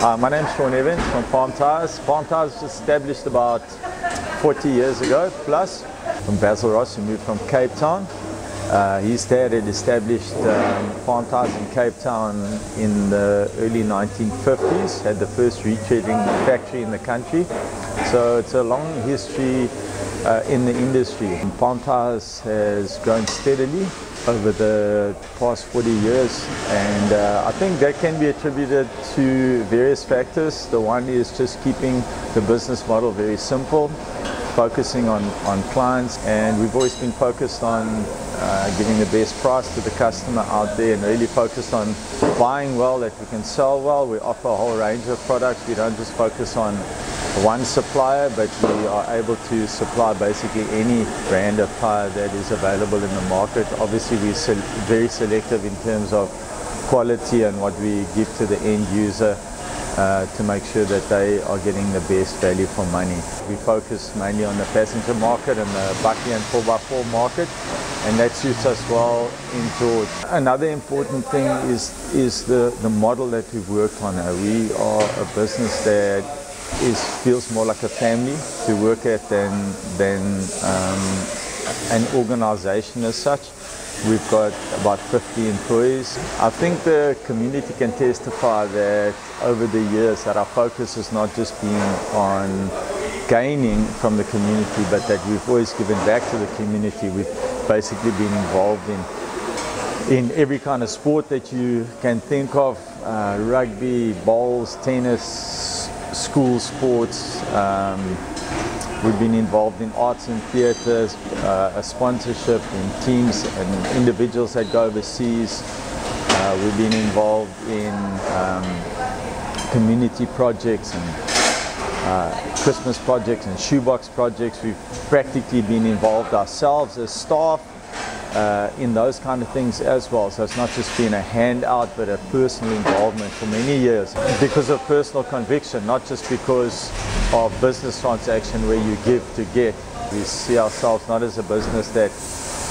My name's Evans from Palm Tyres. Palm Tyres was established about 40 years ago plus from Wessel who moved from Cape Town. His dad had established Palm Tyres in Cape Town in the early 1950s, had the first retreading factory in the country. So it's a long history in the industry. And Palm Tyres has grown steadily over the past 40 years, and I think that can be attributed to various factors. The one is just keeping the business model very simple, focusing on clients, and we've always been focused on giving the best price to the customer out there, and really focused on buying well that we can sell well. We offer a whole range of products. We don't just focus on one supplier, but we are able to supply basically any brand of tire that is available in the market. Obviously we're very selective in terms of quality and what we give to the end user to make sure that they are getting the best value for money. We focus mainly on the passenger market and the bucky and 4x4 market, and that suits us well in George. Another important thing is the model that we've worked on. We are a business that feels more like a family to work at than an organization as such. We've got about 50 employees. I think the community can testify that over the years that our focus has not just been on gaining from the community, but that we've always given back to the community. We've basically been involved in every kind of sport that you can think of, rugby, bowls, tennis, school sports. We've been involved in arts and theatres, a sponsorship in teams and individuals that go overseas. We've been involved in community projects and Christmas projects and shoebox projects. We've practically been involved ourselves as staff in those kind of things as well. So it's not just been a handout, but a personal involvement for many years because of personal conviction, not just because of business transaction where you give to get. We see ourselves not as a business that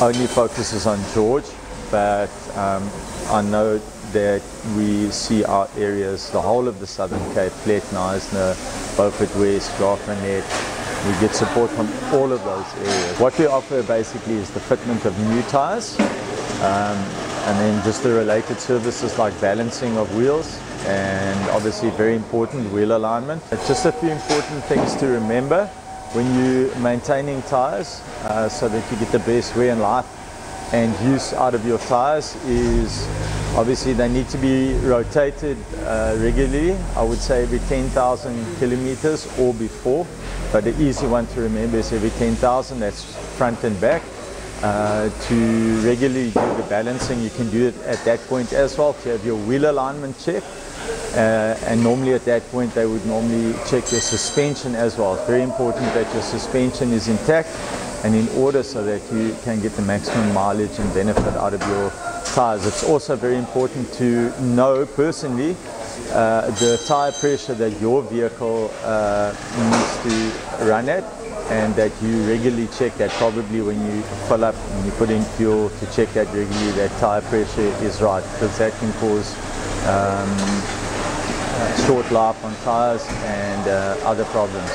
only focuses on George, but I know that we see our areas, the whole of the Southern Cape, Flat, Knysna, Beaufort West, Graaff-Reinet. We get support from all of those areas. What we offer basically is the fitment of new tyres, and then just the related services like balancing of wheels, and obviously very important, wheel alignment. Just a few important things to remember when you're maintaining tyres so that you get the best wear and life and use out of your tyres is obviously they need to be rotated regularly. I would say every 10,000 kilometers or before, but the easy one to remember is every 10,000, that's front and back. To regularly do the balancing, you can do it at that point as well to have your wheel alignment checked, and normally at that point they would normally check your suspension as well. It's very important that your suspension is intact and in order so that you can get the maximum mileage and benefit out of your tyres. It's also very important to know personally the tyre pressure that your vehicle needs to run at, and that you regularly check that. Probably when you fill up and you put in fuel, to check that regularly, that tyre pressure is right, because that can cause short life on tyres and other problems.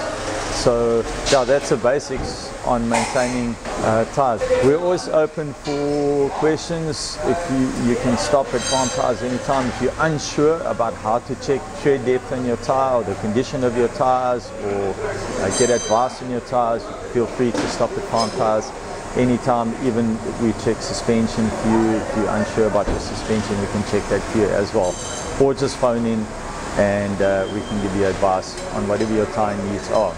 So yeah, that's the basics on maintaining tyres. We're always open for questions. If you can stop at Palm Tyres anytime. If you're unsure about how to check tread depth on your tyre or the condition of your tyres, or get advice on your tyres, feel free to stop at Palm Tyres anytime. Even if we check suspension for you, if you're unsure about your suspension, we can check that for you as well. Or just phone in and we can give you advice on whatever your tyre needs are.